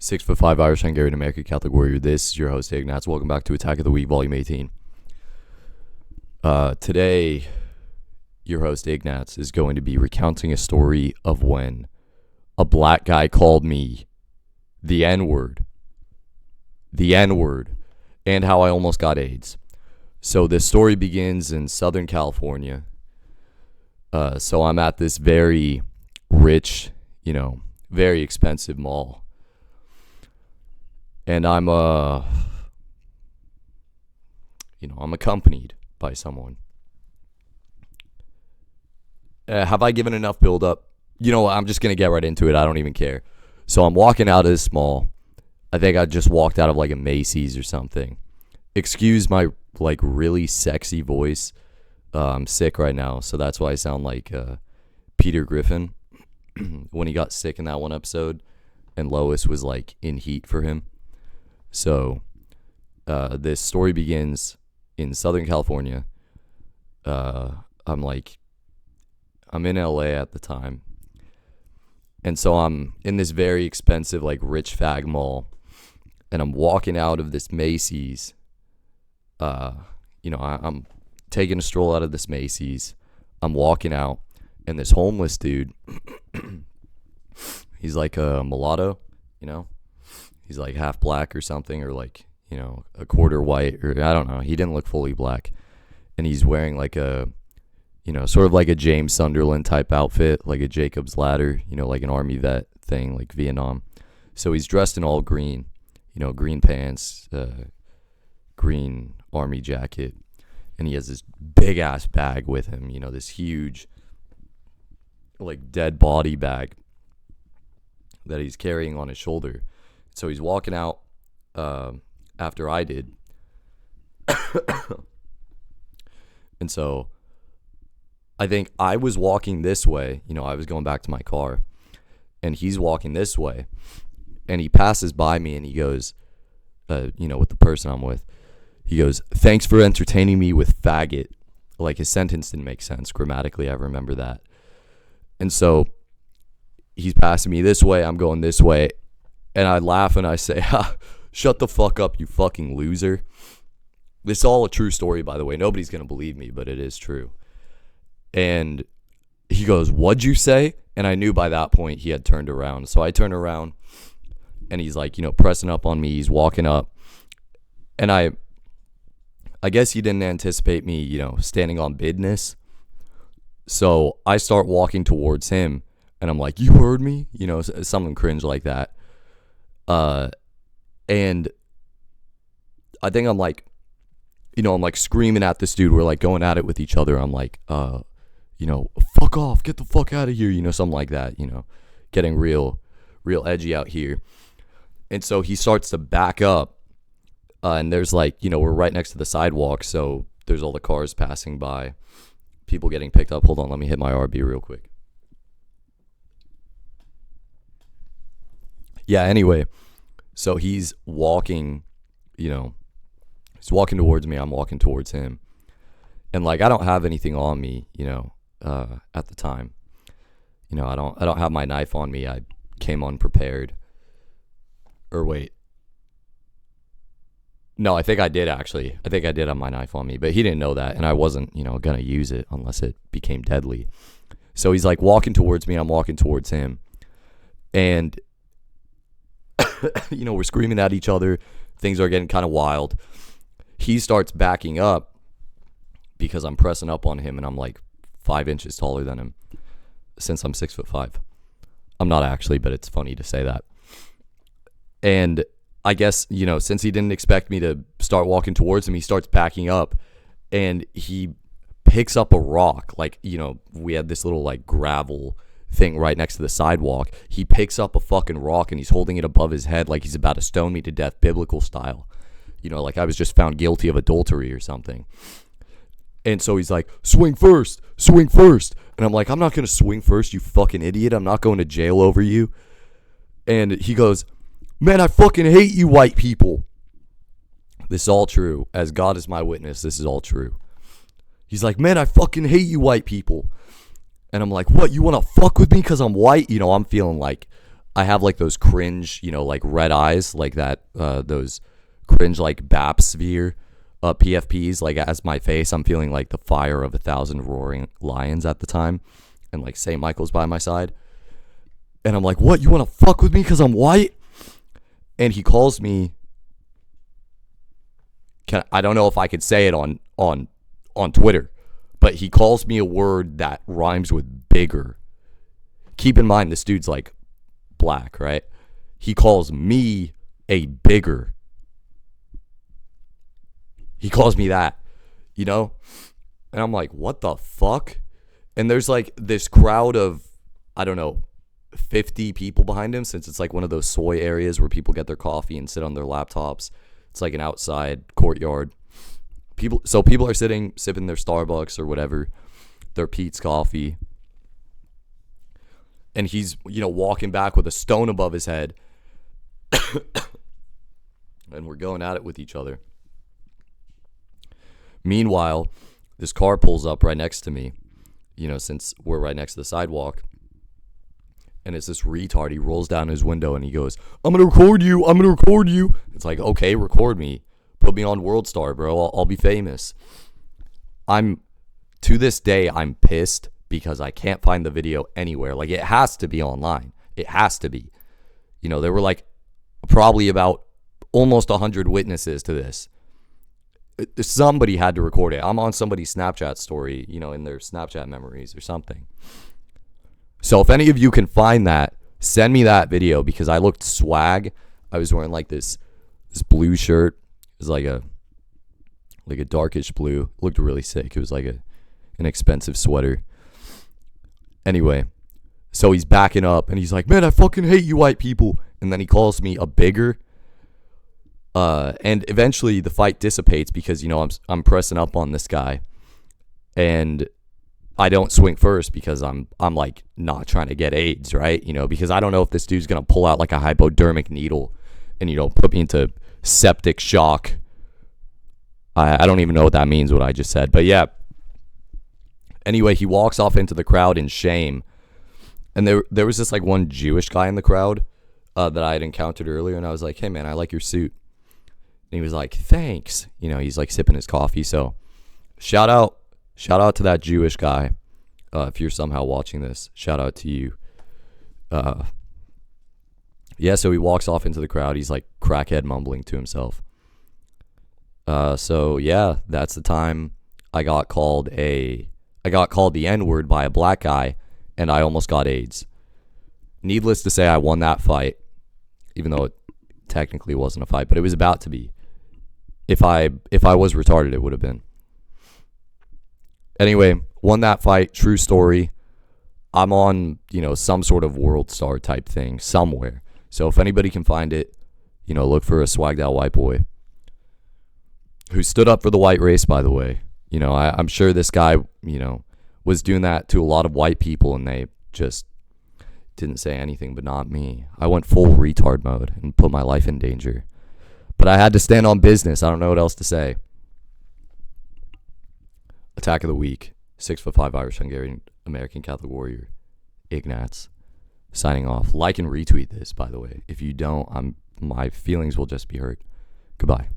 6'5" Irish Hungarian American Catholic warrior. This is your host Ignatz. Welcome back to Attack of the Week, Volume 18. Today, your host Ignatz is going to be recounting a story of when a black guy called me the N-word. The N-word. And how I almost got AIDS. So this story begins in Southern California. So I'm at this very rich, very expensive mall. And I'm accompanied by someone. Have I given enough build up? I'm just going to get right into it. I don't even care. So I'm walking out of this mall. I think I just walked out of like a Macy's or something. Excuse my really sexy voice. I'm sick right now, so that's why I sound like Peter Griffin when he got sick in that one episode and Lois was like in heat for him. So this story begins in Southern California. I'm in LA at the time. And so I'm in this very expensive, rich fag mall. And I'm walking out of this Macy's. I'm taking a stroll out of this Macy's. I'm walking out. And this homeless dude, he's like a mulatto, He's like half black or something, or a quarter white, or I don't know. He didn't look fully black. And he's wearing sort of like a James Sunderland type outfit, like a Jacob's Ladder, like an army vet thing, like Vietnam. So he's dressed in all green, green pants, green army jacket. And he has this big ass bag with him, this huge, dead body bag that he's carrying on his shoulder. So he's walking out after I did. And so I think I was walking this way. I was going back to my car. And he's walking this way. And he passes by me and he goes, with the person I'm with, he goes, "Thanks for entertaining me with faggot." Like his sentence didn't make sense grammatically. I remember that. And so he's passing me this way. I'm going this way. And I laugh and I say, "Shut the fuck up, you fucking loser." This is all a true story, by the way. Nobody's going to believe me, but it is true. And he goes, "What'd you say?" And I knew by that point he had turned around. So I turn around and he's pressing up on me. He's walking up. And I guess he didn't anticipate me, standing on business. So I start walking towards him and I'm like, "You heard me?" Something cringe like that. And I think I'm I'm screaming at this dude. We're going at it with each other. I'm like, "Fuck off, get the fuck out of here," something like that, getting real edgy out here. And so he starts to back up. And there's we're right next to the sidewalk. So there's all the cars passing by, people getting picked up. Hold on, let me hit my RB real quick. Yeah, anyway, so he's walking, he's walking towards me. I'm walking towards him. And I don't have anything on me, at the time. I don't have my knife on me. I came unprepared. Or wait. No, I think I did actually. I think I did have my knife on me, but he didn't know that, and I wasn't, gonna use it unless it became deadly. So he's walking towards me. I'm walking towards him. And we're screaming at each other. Things are getting kind of wild. He starts backing up because I'm pressing up on him and I'm 5 inches taller than him since I'm 6'5". I'm not actually, but it's funny to say that. And I guess, since he didn't expect me to start walking towards him, he starts backing up and he picks up a rock. We had this little gravel thing right next to the sidewalk. He picks up a fucking rock and he's holding it above his head like he's about to stone me to death, biblical style. I was just found guilty of adultery or something. And so he's like, swing first. And I'm like, "I'm not going to swing first, you fucking idiot. I'm not going to jail over you." And he goes, "Man, I fucking hate you white people." This is all true. As God is my witness, this is all true. He's like, "Man, I fucking hate you white people." And I'm like, "What, you want to fuck with me because I'm white?" I'm feeling I have like those cringe, like red eyes, like that, those cringe like BAP sphere PFPs, like as my face. I'm feeling like the fire of 1,000 roaring lions at the time, and like St. Michael's by my side. And I'm like, what? You want to fuck with me because I'm white? And he calls me. I don't know if I could say it on Twitter, but he calls me a word that rhymes with bigger. Keep in mind, this dude's like black, right? He calls me a bigger. He calls me that, And I'm like, what the fuck? And there's like this crowd of, I don't know, 50 people behind him, since it's like one of those soy areas where people get their coffee and sit on their laptops. It's like an outside courtyard. People are sitting, sipping their Starbucks or whatever, their Peet's coffee. And he's, walking back with a stone above his head. And we're going at it with each other. Meanwhile, this car pulls up right next to me, since we're right next to the sidewalk. And it's this retard. He rolls down his window and he goes, I'm going to record you. I'm going to record you. It's like, okay, record me. Put me on World Star, bro. I'll be famous. To this day, I'm pissed because I can't find the video anywhere. Like, it has to be online. It has to be. There were like probably about almost 100 witnesses to this. Somebody had to record it. I'm on somebody's Snapchat story, in their Snapchat memories or something. So if any of you can find that, send me that video because I looked swag. I was wearing like this blue shirt. It was like a darkish blue. It looked really sick. It was like an expensive sweater. Anyway, so he's backing up and he's like, man, I fucking hate you white people. And then he calls me a bigger. And eventually the fight dissipates because, I'm pressing up on this guy. And I don't swing first because I'm like not trying to get AIDS, right? Because I don't know if this dude's going to pull out like a hypodermic needle and, put me into septic shock. I don't even know what that means, what I just said. But yeah. Anyway, he walks off into the crowd in shame. And there was this like one Jewish guy in the crowd that I had encountered earlier. And I was like, hey, man, I like your suit. And he was like, thanks. He's like sipping his coffee. So shout out to that Jewish guy. If you're somehow watching this, shout out to you. Yeah, so he walks off into the crowd. He's like crackhead mumbling to himself. So yeah, that's the time I got called the N-word by a black guy, and I almost got AIDS. Needless to say, I won that fight, even though it technically wasn't a fight, but it was about to be. If I was retarded, it would have been. Anyway, won that fight. True story. I'm on, some sort of World Star type thing somewhere. So if anybody can find it, look for a swagged out white boy who stood up for the white race, by the way. I'm sure this guy, was doing that to a lot of white people and they just didn't say anything, but not me. I went full retard mode and put my life in danger. But I had to stand on business. I don't know what else to say. Attack of the week. 6'5" Irish Hungarian American Catholic warrior Ignatz signing off. Like and retweet this, by the way. If you don't, my feelings will just be hurt. Goodbye.